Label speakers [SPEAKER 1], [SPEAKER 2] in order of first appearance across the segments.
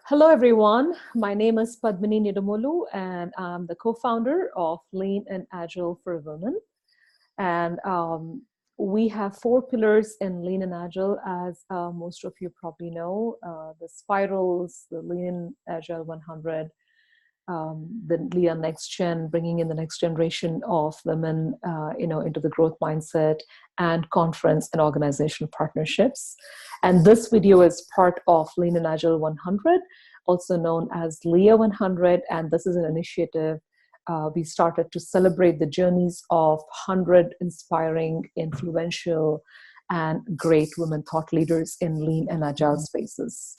[SPEAKER 1] Hello, everyone. My name is Padmini Nidamolu, and I'm the co-founder of Lean and Agile for Women. And we have four pillars in Lean and Agile, as most of you probably know, the spirals, the Lean Agile 100, the LIA Next Gen, bringing in the next generation of women, into the growth mindset, and conference and organizational partnerships. And this video is part of Lean and Agile 100, also known as LIA100. And this is an initiative we started to celebrate the journeys of 100 inspiring, influential, and great women thought leaders in Lean and Agile spaces.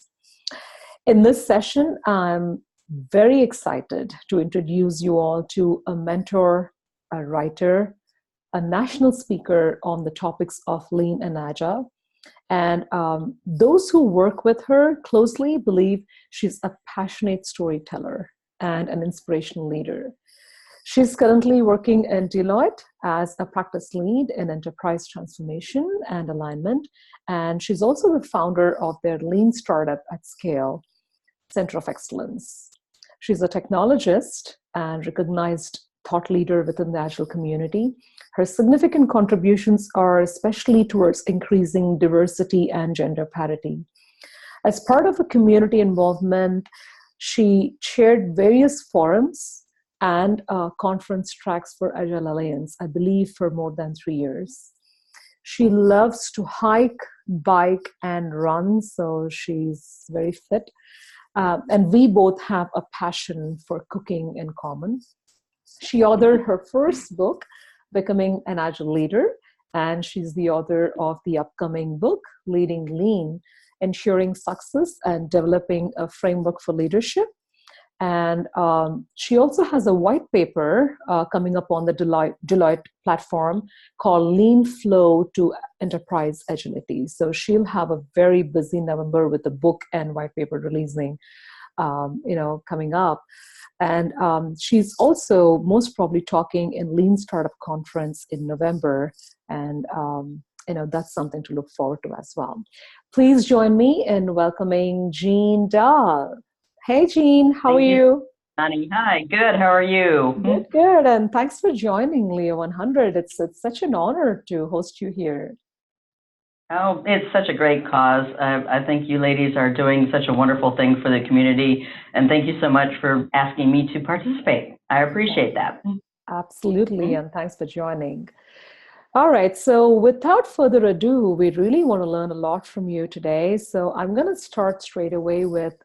[SPEAKER 1] In this session, I'm very excited to introduce you all to a mentor, a writer, a national speaker on the topics of Lean and Agile. And those who work with her closely believe she's a passionate storyteller and an inspirational leader. She's currently working in Deloitte as a practice lead in enterprise transformation and alignment. And she's also the founder of their Lean startup at scale, Center of Excellence. She's a technologist and recognized thought leader within the Agile community. Her significant contributions are especially towards increasing diversity and gender parity. As part of a community involvement, she chaired various forums and conference tracks for Agile Alliance, I believe for more than 3 years. She loves to hike, bike, and run, so she's very fit. And we both have a passion for cooking in common. She authored her first book, Becoming an Agile Leader, and she's the author of the upcoming book, Leading Lean, Ensuring Success and Developing a Framework for Leadership. And she also has a white paper coming up on the Deloitte platform called Lean Flow to Enterprise Agility. So she'll have a very busy November with the book and white paper releasing, coming up. And she's also most probably talking in Lean Startup Conference in November. And, that's something to look forward to as well. Please join me in welcoming Jean Dahl. Hey, Jean, how are you?
[SPEAKER 2] Honey, hi, good. How are you?
[SPEAKER 1] Good. And thanks for joining LIA100. It's such an honor to host you here.
[SPEAKER 2] Oh, it's such a great cause. I think you ladies are doing such a wonderful thing for the community. And thank you so much for asking me to participate. I appreciate that.
[SPEAKER 1] Absolutely. And thanks for joining. All right. So without further ado, we really want to learn a lot from you today. So I'm going to start straight away with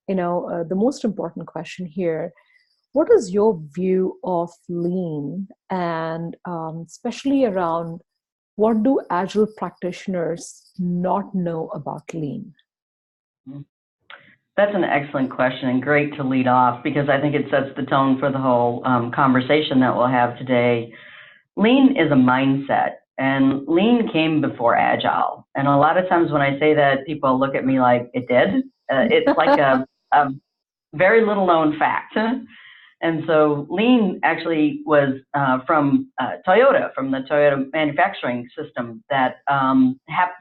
[SPEAKER 1] the most important question here. What is your view of Lean, and especially around what do Agile practitioners not know about Lean?
[SPEAKER 2] That's an excellent question and great to lead off because I think it sets the tone for the whole conversation that we'll have today. Lean is a mindset, and Lean came before Agile. And a lot of times when I say that, people look at me like, it did? It's like a very little known fact. And so Lean actually was from Toyota, from the Toyota manufacturing system that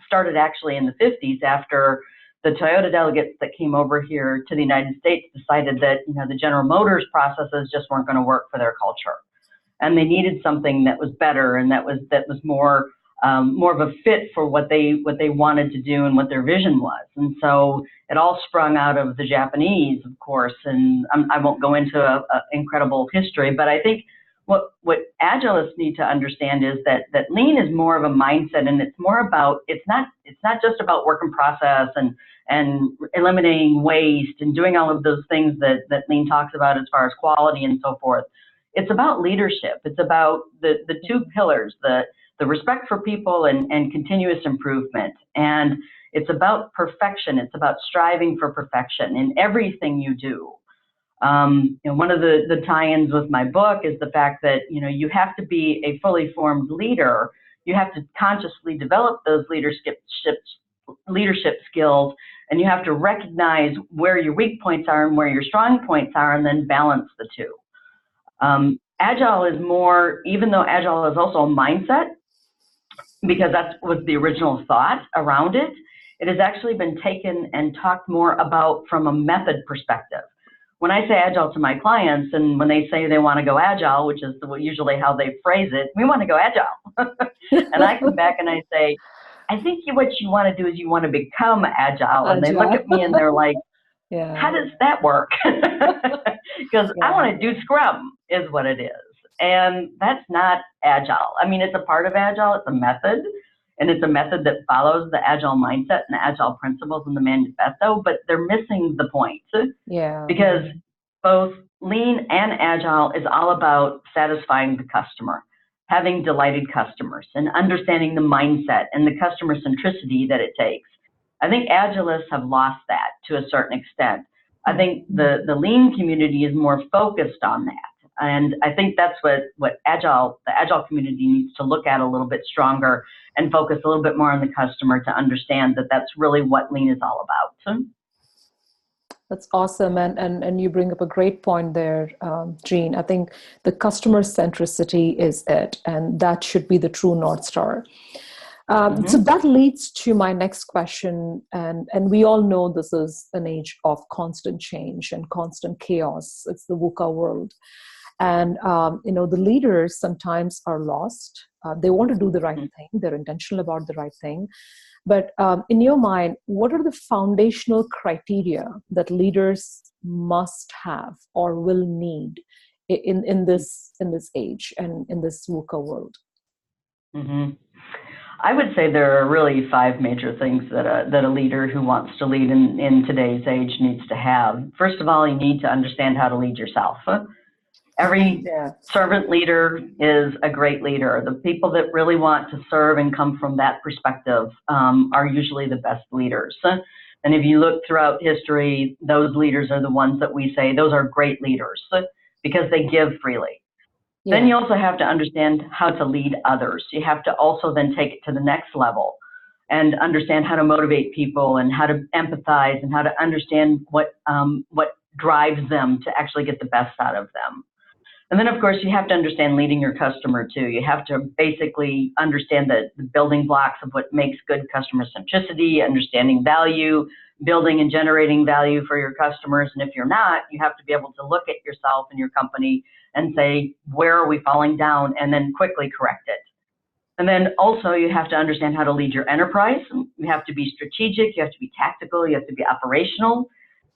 [SPEAKER 2] started actually in the 50s after the Toyota delegates that came over here to the United States decided that the General Motors processes just weren't going to work for their culture. And they needed something that was better and that was more of a fit for what they wanted to do and what their vision was. And so it all sprung out of the Japanese, of course, and I won't go into an incredible history, but I think what Agilists need to understand is that Lean is more of a mindset, and it's more about, it's not just about work in process and eliminating waste and doing all of those things that Lean talks about as far as quality and so forth. It's about leadership. It's about the two pillars, the respect for people and continuous improvement. And it's about perfection. It's about striving for perfection in everything you do. One of the tie-ins with my book is the fact that, you have to be a fully formed leader. You have to consciously develop those leadership skills, and you have to recognize where your weak points are and where your strong points are, and then balance the two. Agile is more, even though Agile is also a mindset, because that was the original thought around it, it has actually been taken and talked more about from a method perspective. When I say agile to my clients, and when they say they want to go agile, which is usually how they phrase it, we want to go agile. And I come back and I say, I think what you want to do is you want to become agile. And they look at me and they're like, how does that work? Because I want to do Scrum is what it is. And that's not agile. I mean, it's a part of agile, it's a method, and it's a method that follows the agile mindset and the agile principles in the manifesto, but they're missing the point. Because both lean and agile is all about satisfying the customer, having delighted customers, and understanding the mindset and the customer centricity that it takes. I think agilists have lost that to a certain extent. I think the lean community is more focused on that. And I think that's what the agile community needs to look at a little bit stronger and focus a little bit more on the customer to understand that that's really what lean is all about.
[SPEAKER 1] That's awesome. And you bring up a great point there, Jean. I think the customer centricity is it, and that should be the true North Star. So that leads to my next question. And we all know this is an age of constant change and constant chaos. It's the VUCA world. And, the leaders sometimes are lost. They want to do the right thing. They're intentional about the right thing. But in your mind, what are the foundational criteria that leaders must have or will need in this age and in this VUCA world?
[SPEAKER 2] I would say there are really 5 major things that a leader who wants to lead in today's age needs to have. First of all, you need to understand how to lead yourself. Every servant leader is a great leader. The people that really want to serve and come from that perspective are usually the best leaders. And if you look throughout history, those leaders are the ones that we say, those are great leaders because they give freely. Then you also have to understand how to lead others. You have to also then take it to the next level and understand how to motivate people and how to empathize and how to understand what drives them to actually get the best out of them. And then, of course, you have to understand leading your customer, too. You have to basically understand the building blocks of what makes good customer centricity, understanding value, building and generating value for your customers. And if you're not, you have to be able to look at yourself and your company and say, where are we falling down, and then quickly correct it. And then also you have to understand how to lead your enterprise. You have to be strategic, you have to be tactical, you have to be operational.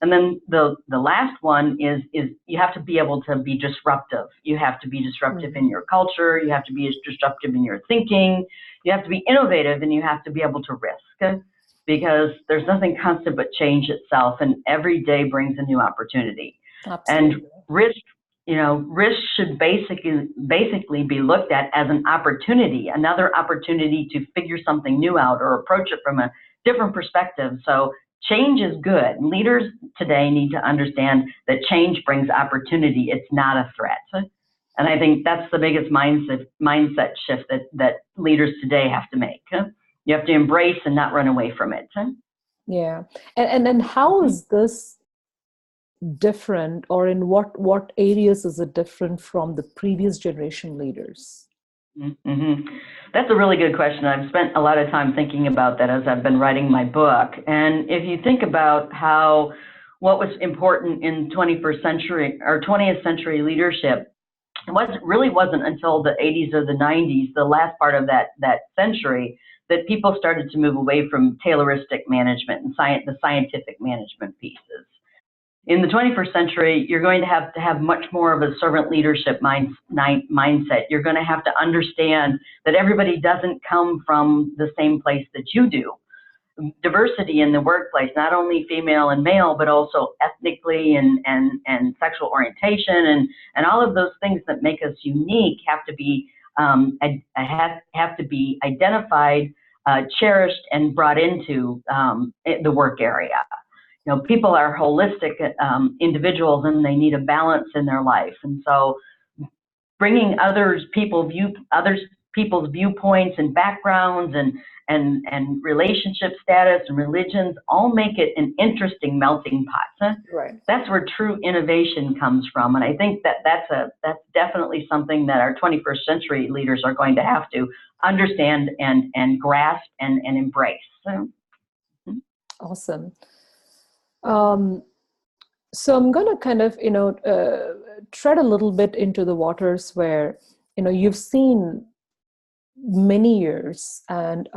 [SPEAKER 2] And then the last one is you have to be able to be disruptive. You have to be disruptive in your culture, you have to be disruptive in your thinking, you have to be innovative, and you have to be able to risk. Because there's nothing constant but change itself, and every day brings a new opportunity. Absolutely. And risk should basically be looked at as an opportunity, another opportunity to figure something new out or approach it from a different perspective. So change is good. Leaders today need to understand that change brings opportunity. It's not a threat. And I think that's the biggest mindset shift that leaders today have to make. You have to embrace and not run away from it.
[SPEAKER 1] Yeah. And then how is this different, or in what areas is it different from the previous generation leaders?
[SPEAKER 2] That's a really good question. I've spent a lot of time thinking about that as I've been writing my book. And if you think about what was important in 21st century or 20th century leadership, really wasn't until the 80s or the 90s, the last part of that century, that people started to move away from Tayloristic management and the scientific management pieces. In the 21st century, you're going to have much more of a servant leadership mindset. You're going to have to understand that everybody doesn't come from the same place that you do. Diversity in the workplace, not only female and male, but also ethnically and sexual orientation and all of those things that make us unique have to be identified, cherished, and brought into the work area. People are holistic individuals, and they need a balance in their life. And so bringing other people's viewpoints and backgrounds and relationship status and religions all make it an interesting melting pot.
[SPEAKER 1] Right.
[SPEAKER 2] That's where true innovation comes from. And I think that's definitely something that our 21st century leaders are going to have to understand and grasp and embrace.
[SPEAKER 1] Awesome. Um, so I'm going to kind of, tread a little bit into the waters where, you've seen many years and,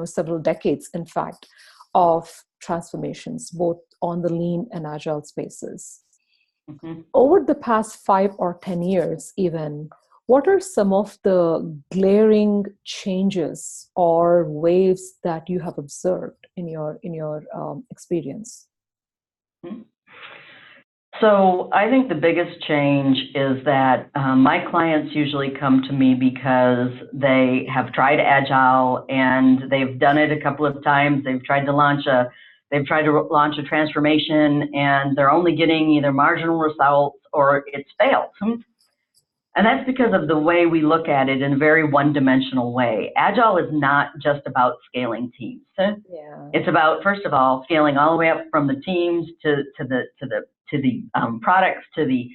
[SPEAKER 1] several decades, in fact, of transformations, both on the lean and agile spaces.
[SPEAKER 2] Mhm.
[SPEAKER 1] Over the past 5 or 10 years, even, what are some of the glaring changes or waves that you have observed in your experience?
[SPEAKER 2] Mhm. So I think the biggest change is that my clients usually come to me because they have tried Agile and they've done it a couple of times. They've tried to launch a transformation, and they're only getting either marginal results or it's failed. And that's because of the way we look at it in a very one-dimensional way. Agile is not just about scaling teams.
[SPEAKER 1] Yeah.
[SPEAKER 2] It's about, first of all, scaling all the way up from the teams to the products to the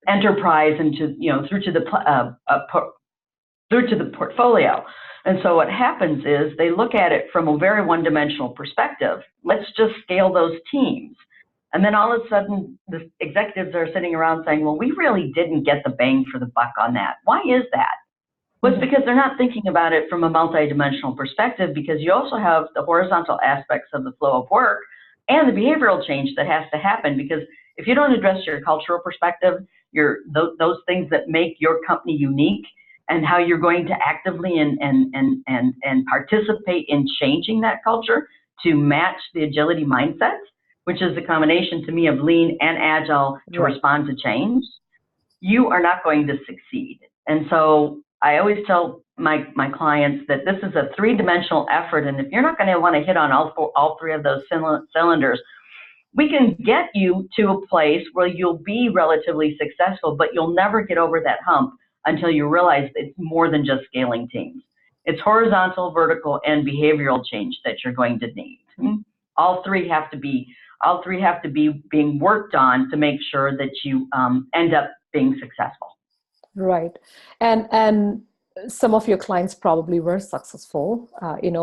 [SPEAKER 2] enterprise, and through to the portfolio. And so what happens is they look at it from a very one-dimensional perspective. Let's just scale those teams. And then all of a sudden, the executives are sitting around saying, well, we really didn't get the bang for the buck on that. Why is that? Well, it's because they're not thinking about it from a multidimensional perspective, because you also have the horizontal aspects of the flow of work and the behavioral change that has to happen. Because if you don't address your cultural perspective, those things that make your company unique, and how you're going to actively and participate in changing that culture to match the agility mindset, which is a combination to me of lean and agile to respond to change, you are not going to succeed. And so I always tell my clients that this is a three-dimensional effort, and if you're not going to want to hit on all three of those cylinders, we can get you to a place where you'll be relatively successful, but you'll never get over that hump until you realize it's more than just scaling teams. It's horizontal, vertical, and behavioral change that you're going to need. All three have to be being worked on to make sure that you end up being successful.
[SPEAKER 1] Right. And some of your clients probably were successful, in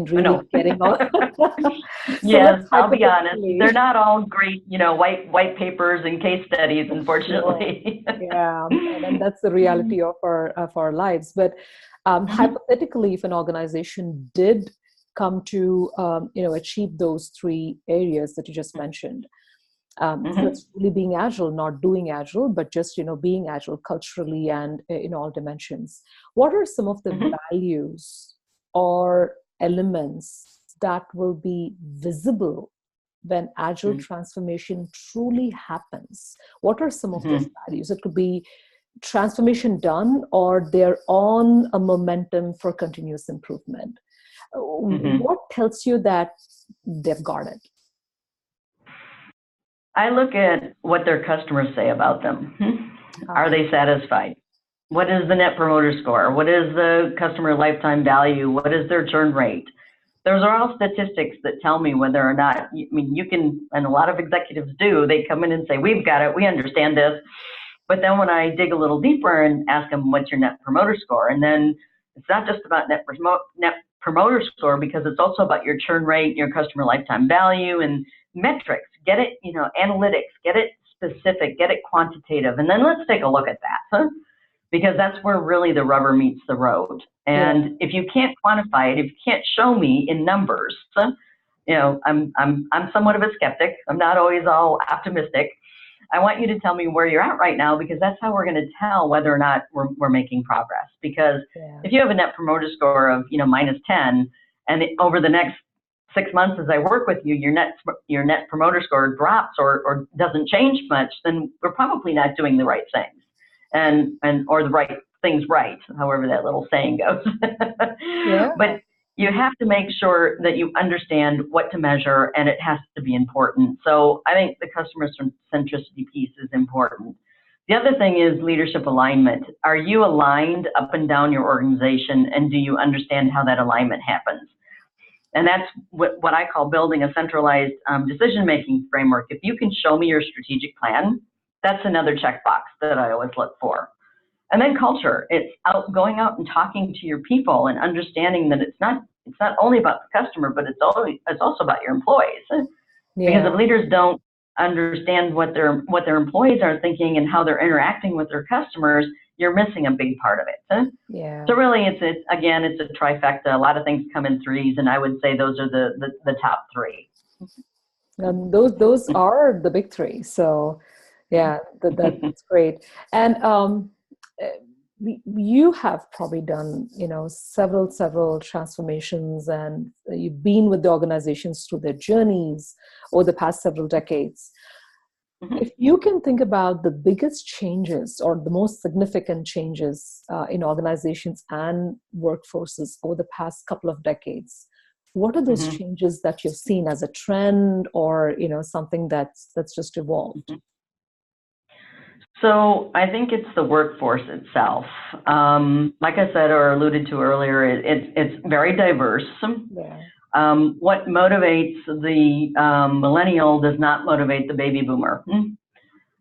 [SPEAKER 1] really getting all.
[SPEAKER 2] Yes, I'll be honest. They're not all great, white papers and case studies, unfortunately.
[SPEAKER 1] Yeah, and that's the reality of our lives. But hypothetically, if an organization did come to achieve those three areas that you just mentioned, so it's really being agile, not doing agile, but just being agile culturally and in all dimensions. What are some of the values or elements that will be visible when agile transformation truly happens? What are some of those values? It could be transformation done, or they're on a momentum for continuous improvement. What tells you that they've got it?
[SPEAKER 2] I look at what their customers say about them. Are they satisfied? What is the net promoter score? What is the customer lifetime value? What is their churn rate? Those are all statistics that tell me whether or not, you can, and a lot of executives do, they come in and say, we've got it, we understand this. But then when I dig a little deeper and ask them, what's your net promoter score? And then it's not just about net promoter score, because it's also about your churn rate, your customer lifetime value, and metrics. Get it, analytics, get it specific, get it quantitative. And then let's take a look at that, because that's where really the rubber meets the road. And if you can't quantify it, if you can't show me in numbers, I'm somewhat of a skeptic. I'm not always all optimistic. I want you to tell me where you're at right now, because that's how we're going to tell whether or not we're making progress. Because if you have a net promoter score of -10, and over the next 6 months as I work with you, your net promoter score drops or doesn't change much, then we're probably not doing the right things, or the right things right, however that little saying goes. But you have to make sure that you understand what to measure, and it has to be important. So I think the customer centricity piece is important. The other thing is leadership alignment. Are you aligned up and down your organization, and do you understand how that alignment happens? And that's what I call building a centralized decision-making framework. If you can show me your strategic plan, that's another checkbox that I always look for. And then culture. It's going out and talking to your people and understanding that it's not it's not only about the customer, but it's also about your employees. Because
[SPEAKER 1] Yeah.
[SPEAKER 2] if leaders don't understand what their employees are thinking and how they're interacting with their customers, you're missing a big part of it.
[SPEAKER 1] Yeah.
[SPEAKER 2] So really, it's a trifecta. A lot of things come in threes, and I would say those are the top three.
[SPEAKER 1] Those are the big three. So yeah, that's great. And you have probably done, several transformations, and you've been with the organizations through their journeys over the past several decades. If you can think about the biggest changes or the most significant changes in organizations and workforces over the past couple of decades, what are those changes that you've seen as a trend, or something that's just evolved?
[SPEAKER 2] So I think it's the workforce itself. Like I said or alluded to earlier, it's very diverse.
[SPEAKER 1] Yeah.
[SPEAKER 2] What motivates the millennial does not motivate the baby boomer.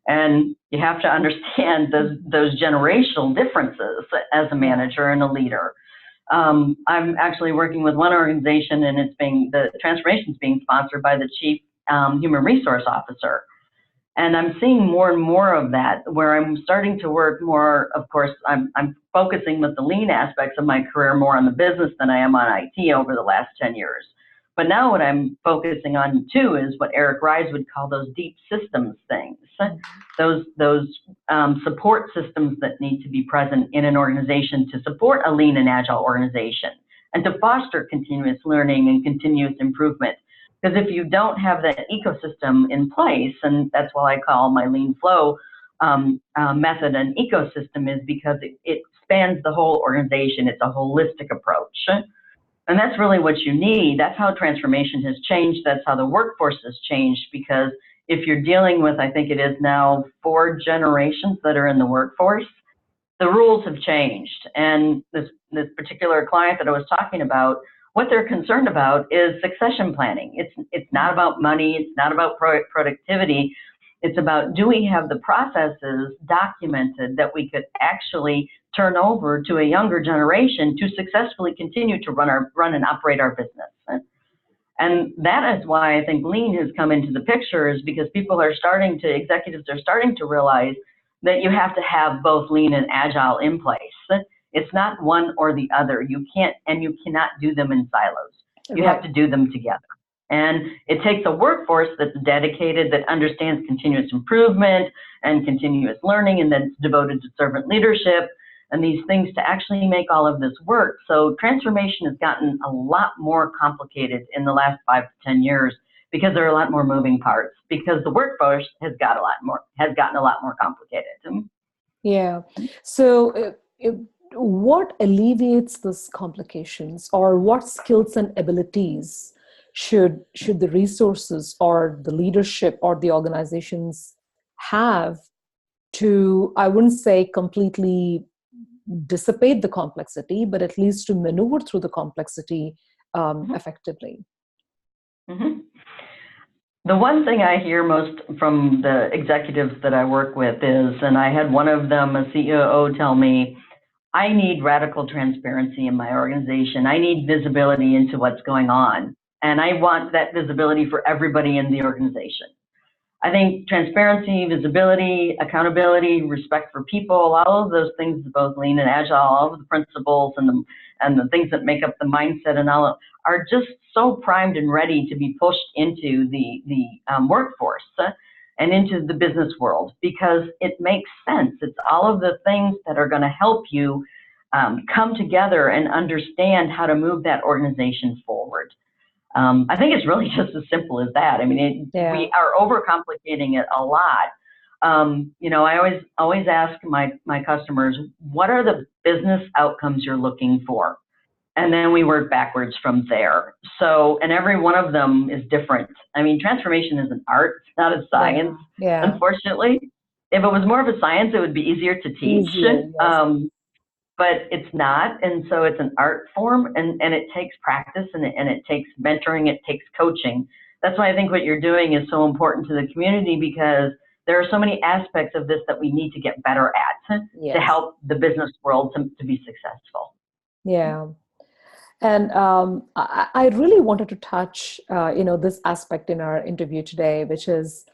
[SPEAKER 2] And you have to understand those generational differences as a manager and a leader. I'm actually working with one organization, and the transformation is being sponsored by the chief human resource officer. And I'm seeing more and more of that, where I'm starting to work more. Of course, I'm focusing with the lean aspects of my career more on the business than I am on IT over the last 10 years. But now what I'm focusing on too is what Eric Ries would call those deep systems things, those support systems that need to be present in an organization to support a lean and agile organization and to foster continuous learning and continuous improvement. Because if you don't have that ecosystem in place, and that's why I call my lean flow method an ecosystem, is because it spans the whole organization. It's a holistic approach. And that's really what you need. That's how transformation has changed. That's how the workforce has changed, because if you're dealing with, I think it is now 4 generations that are in the workforce, the rules have changed. And this particular client that I was talking about, what they're concerned about is succession planning. It's not about money. It's not about productivity. It's about, do we have the processes documented that we could actually turn over to a younger generation to successfully continue to run and operate our business? And that is why I think lean has come into the picture, is because executives are starting to realize that you have to have both lean and agile in place. It's not one or the other. You cannot do them in silos. You have to do them together. And it takes a workforce that's dedicated, that understands continuous improvement and continuous learning, and that's devoted to servant leadership and these things to actually make all of this work. So transformation has gotten a lot more complicated in the last 5 to 10 years, because there are a lot more moving parts, because the workforce has gotten a lot more complicated.
[SPEAKER 1] Yeah. So what alleviates these complications, or what skills and abilities should the resources or the leadership or the organizations have to, I wouldn't say completely dissipate the complexity, but at least to maneuver through the complexity effectively?
[SPEAKER 2] The one thing I hear most from the executives that I work with is, and I had one of them, a CEO, tell me, I need radical transparency in my organization. I need visibility into what's going on. And I want that visibility for everybody in the organization. I think transparency, visibility, accountability, respect for people, all of those things, both lean and agile, all of the principles and the things that make up the mindset and all are just so primed and ready to be pushed into the workforce and into the business world, because it makes sense. It's all of the things that are going to help you come together and understand how to move that organization forward. I think it's really just as simple as that. I mean, we are overcomplicating it a lot. I always ask my customers, what are the business outcomes you're looking for? And then we work backwards from there. So, and every one of them is different. I mean, transformation is an art, it's not a science, unfortunately. If it was more of a science, it would be easier to teach. But it's not, and so it's an art form, and it takes practice, and it takes mentoring, it takes coaching. That's why I think what you're doing is so important to the community, because there are so many aspects of this that we need to get better at to help the business world to be successful.
[SPEAKER 1] Yeah. And I really wanted to touch, this aspect in our interview today, which is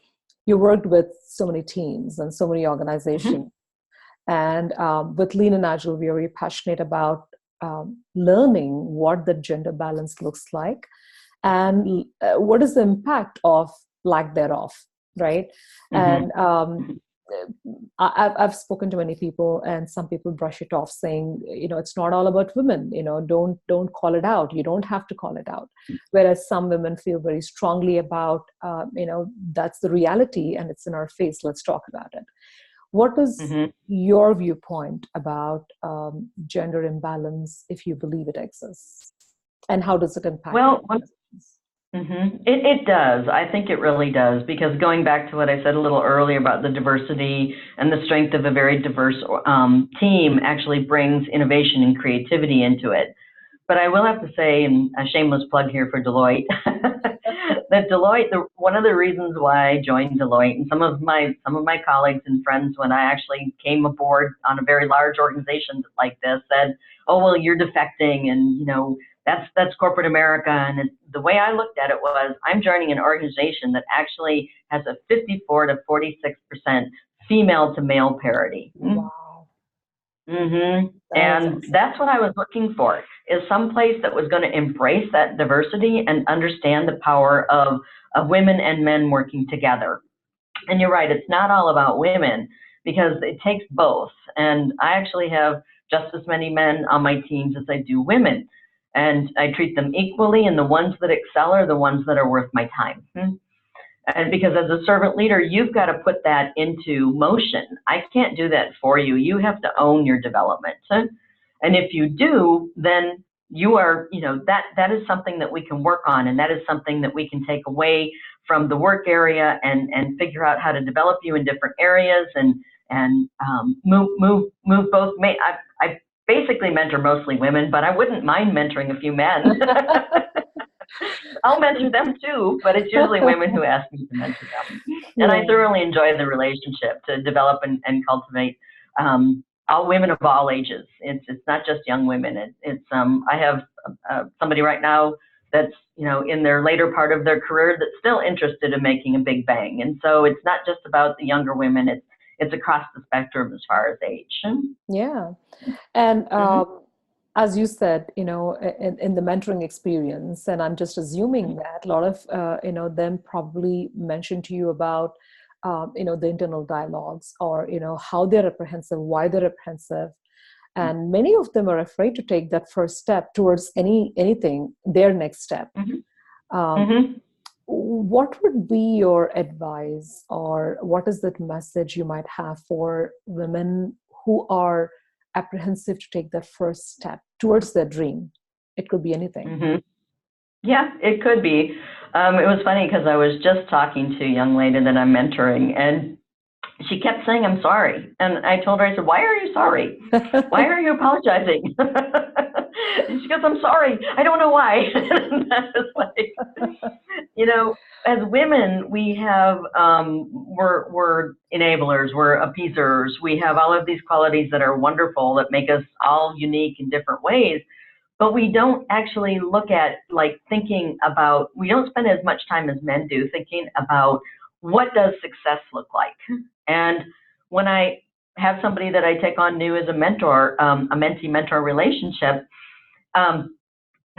[SPEAKER 1] you worked with so many teams and so many
[SPEAKER 2] Mhm.
[SPEAKER 1] organizations. And with Lean and Agile, we are very passionate about learning what the gender balance looks like and what is the impact of lack thereof, right?
[SPEAKER 2] Mhm.
[SPEAKER 1] And I've spoken to many people, and some people brush it off, saying, it's not all about women. Don't call it out. You don't have to call it out. Whereas some women feel very strongly about, that's the reality, and it's in our face. Let's talk about it. What is
[SPEAKER 2] Mhm.
[SPEAKER 1] your viewpoint about gender imbalance, if you believe it exists, and how does it impact
[SPEAKER 2] Well,
[SPEAKER 1] organizations?
[SPEAKER 2] it does. I think it really does, because going back to what I said a little earlier about the diversity and the strength of a very diverse team actually brings innovation and creativity into it. But I will have to say, and a shameless plug here for Deloitte, that Deloitte, one of the reasons why I joined Deloitte, and some of my colleagues and friends, when I actually came aboard on a very large organization like this, said, "Oh, well, you're defecting, and that's corporate America." And the way I looked at it was, I'm joining an organization that actually has a 54 to 46% female to male parity.
[SPEAKER 1] Wow, that is
[SPEAKER 2] And
[SPEAKER 1] awesome.
[SPEAKER 2] that's what I was looking for, is some place that was going to embrace that diversity and understand the power of women and men working together. And you're right, it's not all about women, because it takes both. And I actually have just as many men on my teams as I do women. And I treat them equally, and the ones that excel are the ones that are worth my time. And because as a servant leader, you've got to put that into motion. I can't do that for you. You have to own your development. And if you do, then you are, that is something that we can work on, and that is something that we can take away from the work area and figure out how to develop you in different areas and move both. I basically mentor mostly women, but I wouldn't mind mentoring a few men. I'll mentor them too, but it's usually women who ask me to mentor them. And I
[SPEAKER 1] Yeah.
[SPEAKER 2] thoroughly enjoy the relationship to develop and cultivate all women of all ages. It's not just young women. I have somebody right now that's in their later part of their career that's still interested in making a big bang. And so it's not just about the younger women. It's across the spectrum as far as age.
[SPEAKER 1] Yeah. And
[SPEAKER 2] Mm-hmm.
[SPEAKER 1] as you said, in the mentoring experience, and I'm just assuming that a lot of, them probably mentioned to you about, the internal dialogues, or, how they're apprehensive, why they're apprehensive. And many of them are afraid to take that first step towards anything, their next step.
[SPEAKER 2] Mm-hmm.
[SPEAKER 1] Um,
[SPEAKER 2] Mm-hmm.
[SPEAKER 1] what would be your advice, or what is that message you might have for women who are apprehensive to take that first step towards their dream? It could be anything.
[SPEAKER 2] Mm-hmm. Yeah, it could be. It was funny because I was just talking to a young lady that I'm mentoring, and she kept saying, "I'm sorry." And I told her, I said, "Why are you sorry? Why are you apologizing?" And she goes, "I'm sorry. I don't know why." And that was like, as women, we have, we're enablers, we're appeasers. We have all of these qualities that are wonderful, that make us all unique in different ways. But we don't actually look at, like, thinking about, we don't spend as much time as men do thinking about what does success look like. And when I have somebody that I take on new as a mentor, a mentee-mentor relationship,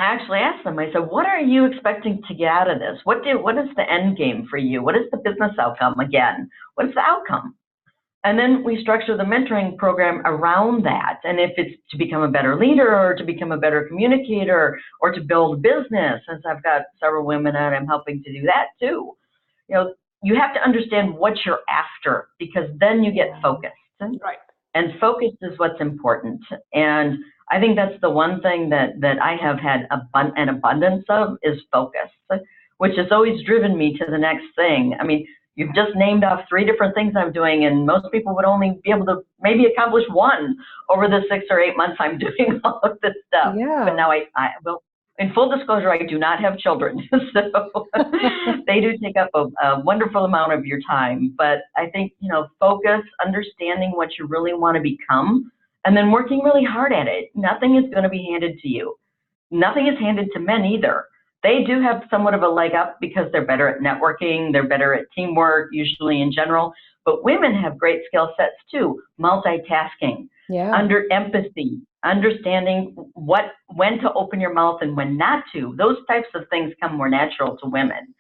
[SPEAKER 2] I actually asked them, I said, "What are you expecting to get out of this? What is the end game for you? What is the business outcome again? What is the outcome?" And then we structure the mentoring program around that. And if it's to become a better leader, or to become a better communicator, or to build a business, since I've got several women and I'm helping to do that too, you know, you have to understand what you're after, because then you get focused.
[SPEAKER 1] Right.
[SPEAKER 2] And focus is what's important. And I think that's the one thing that I have had an abundance of, is focus, which has always driven me to the next thing. I mean, you've just named off 3 different things I'm doing, and most people would only be able to maybe accomplish one over the 6 or 8 months I'm doing all of this stuff. But
[SPEAKER 1] Yeah.
[SPEAKER 2] now I will, in full disclosure, I do not have children, so they do take up a wonderful amount of your time. But I think, focus, understanding what you really want to become, and then working really hard at it. Nothing is going to be handed to you. nothing is handed to men either. They do have somewhat of a leg up because they're better at networking, they're better at teamwork, usually in general. But women have great skill sets too, multitasking,
[SPEAKER 1] Yeah.
[SPEAKER 2] under empathy, understanding when to open your mouth and when not to. Those types of things come more natural to women.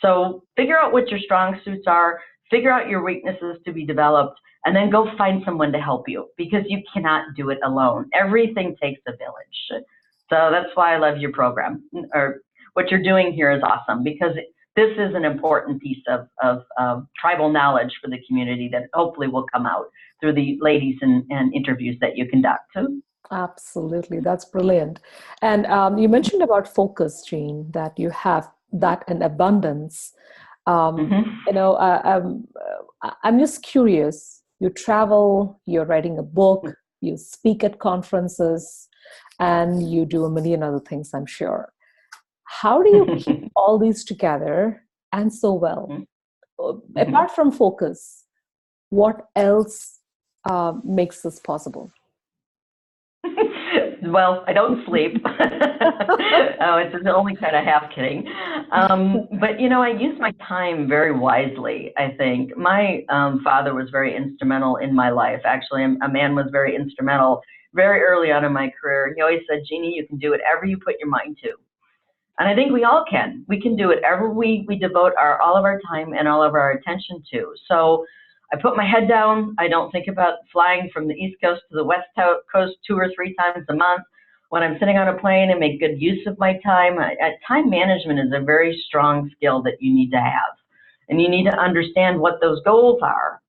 [SPEAKER 2] So figure out what your strong suits are, figure out your weaknesses to be developed, and then go find someone to help you, because you cannot do it alone. Everything takes a village. So that's why I love your program, or what you're doing here is awesome, because this is an important piece of tribal knowledge for the community that hopefully will come out through the ladies and interviews that you conduct.
[SPEAKER 1] Absolutely. That's brilliant. And you mentioned about focus, Jean, that you have that in abundance. You know, I'm just curious. You travel, you're writing a book, you speak at conferences, and you do a million other things, I'm sure. How do you keep all these together and so well? Apart from focus, what else makes this possible?
[SPEAKER 2] Well, I don't sleep. Oh, it's only kind of half kidding. But, you know, I use my time very wisely, I think. My father was very instrumental in my life. Actually, a man was very instrumental very early on in my career. He always said, Jeannie, you can do whatever you put your mind to. And I think we all can. We can do whatever we devote all of our time and all of our attention to. So I put my head down. I don't think about flying from the East Coast to the West Coast 2 or 3 times a month. When I'm sitting on a plane, I make good use of my time. Time management is a very strong skill that you need to have. And you need to understand what those goals are.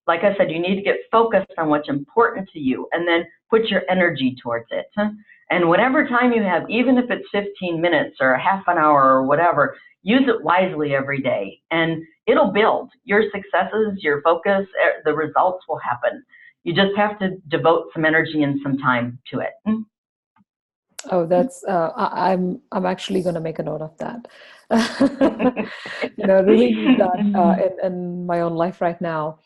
[SPEAKER 2] Like I said, you need to get focused on what's important to you and then put your energy towards it. And whatever time you have, even if it's 15 minutes or a half an hour or whatever, use it wisely every day. And it'll build. Your successes, your focus, the results will happen. You just have to devote some energy and some time to it.
[SPEAKER 1] Oh, that's I'm actually going to make a note of that. You know, I really need that in my own life right now.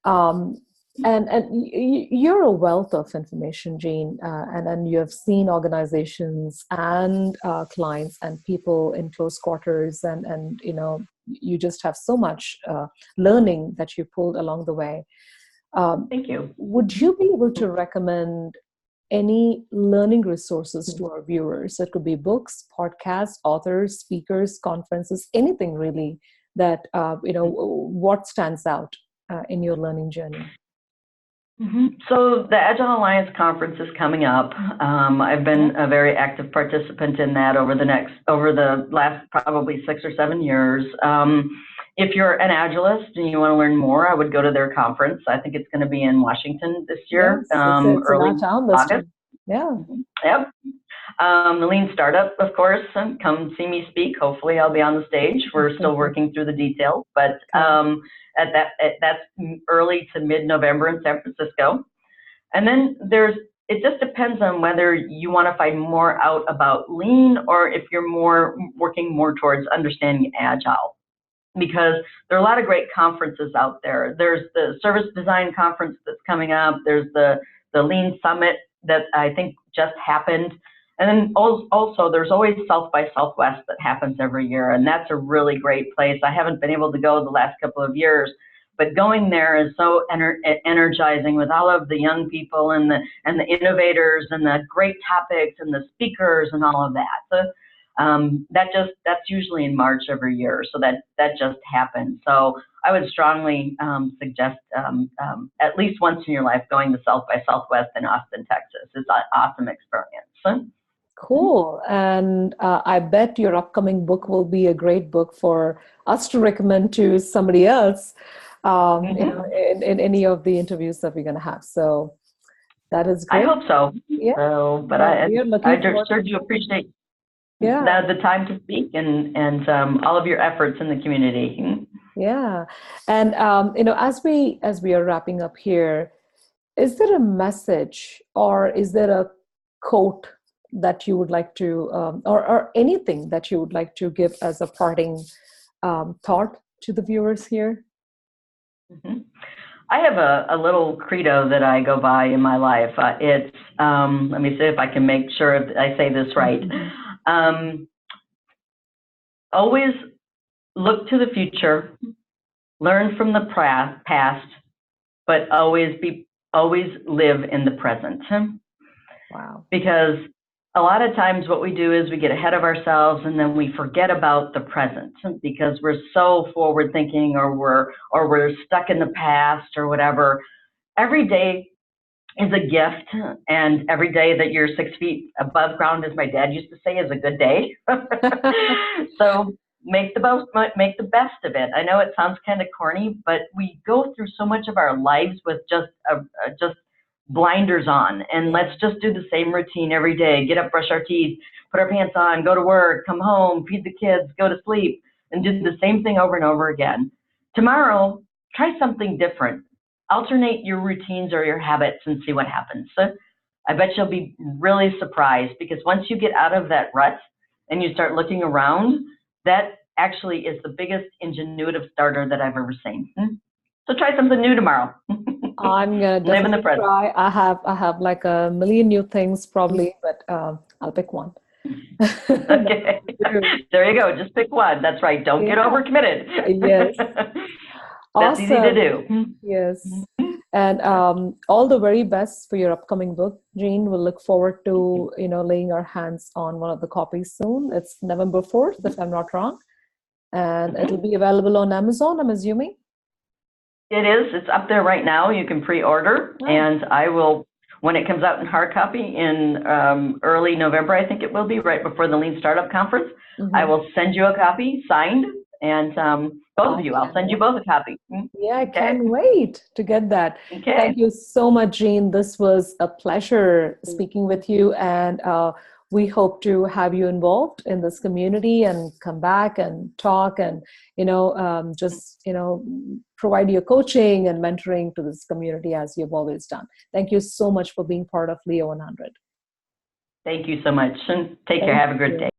[SPEAKER 1] Um, and you're a wealth of information, Jean, and you have seen organizations and clients and people in close quarters, and you know, you just have so much learning that you pulled along the way.
[SPEAKER 2] Thank you.
[SPEAKER 1] Would you be able to recommend any learning resources to our viewers? So it could be books, podcasts, authors, speakers, conferences, anything really that, you know, what stands out in your learning journey?
[SPEAKER 2] So the Agile Alliance conference is coming up. I've been a very active participant in that over the last probably 6 or 7 years. If you're an Agilist and you want to learn more, I would go to their conference. I think it's going to be in Washington this year,
[SPEAKER 1] Yes, it's
[SPEAKER 2] early
[SPEAKER 1] in our town this
[SPEAKER 2] August.
[SPEAKER 1] time. Yeah.
[SPEAKER 2] Yep. The Lean Startup, of course, come see me speak. Hopefully I'll be on the stage. We're still working through the details, but that's early to mid-November in San Francisco. And then it just depends on whether you want to find more out about Lean or if you're working more towards understanding Agile. Because there are a lot of great conferences out there. There's the Service Design Conference that's coming up. There's the Lean Summit that I think just happened. And then also there's always South by Southwest that happens every year, and that's a really great place. I haven't been able to go the last couple of years, but going there is so energizing with all of the young people and the innovators and the great topics and the speakers and all of that. So, that's usually in March every year, so that just happened. So I would strongly suggest at least once in your life going to South by Southwest in Austin, Texas. It's an awesome experience.
[SPEAKER 1] Cool. And I bet your upcoming book will be a great book for us to recommend to somebody else, you know, in any of the interviews that we're going to have. So that is great.
[SPEAKER 2] I hope so.
[SPEAKER 1] Yeah.
[SPEAKER 2] So, but I sure do appreciate the time to speak and all of your efforts in the community.
[SPEAKER 1] Yeah. And, you know, as we are wrapping up here, is there a message or is there a quote that you would like to, or anything that you would like to give as a parting thought to the viewers here?
[SPEAKER 2] I have a little credo that I go by in my life. It's, let me see if I can make sure I say this right. Always look to the future, learn from the past, but always live in the present.
[SPEAKER 1] Wow.
[SPEAKER 2] Because a lot of times what we do is we get ahead of ourselves and then we forget about the present because we're so forward thinking, or we're stuck in the past or whatever. Every day is a gift, and every day that you're 6 feet above ground, as my dad used to say, is a good day. So make the best of it. I know it sounds kind of corny, but we go through so much of our lives with just blinders on, and let's just do the same routine every day. Get up, brush our teeth, put our pants on, go to work, come home, feed the kids, go to sleep, and do the same thing over and over again. Tomorrow, try something different. Alternate your routines or your habits and see what happens. So I bet you'll be really surprised, because once you get out of that rut and you start looking around, that actually is the biggest ingenuitive starter that I've ever seen. So try something new tomorrow.
[SPEAKER 1] I'm gonna
[SPEAKER 2] Live in the
[SPEAKER 1] definitely
[SPEAKER 2] present.
[SPEAKER 1] try. I have like a million new things probably, but I'll pick one.
[SPEAKER 2] Okay. There you go. Just pick one. That's right. Don't get overcommitted.
[SPEAKER 1] Yes.
[SPEAKER 2] That's easy to
[SPEAKER 1] Awesome.
[SPEAKER 2] do.
[SPEAKER 1] Yes. And all the very best for your upcoming book, Jean. We'll look forward to, laying our hands on one of the copies soon. It's November 4th, if I'm not wrong. And it'll be available on Amazon, I'm assuming.
[SPEAKER 2] It is. It's up there right now. You can pre-order, and I will, when it comes out in hard copy in early November, I think it will be, right before the Lean Startup Conference, I will send you a copy signed, and both of you, I'll send you both a copy.
[SPEAKER 1] Yeah, I can't wait to get that.
[SPEAKER 2] Okay.
[SPEAKER 1] Thank you so much, Jean. This was a pleasure speaking with you, and we hope to have you involved in this community and come back and talk and, provide your coaching and mentoring to this community as you've always done. Thank you so much for being part of LIA100.
[SPEAKER 2] Thank you so much. And take care. Have a good day.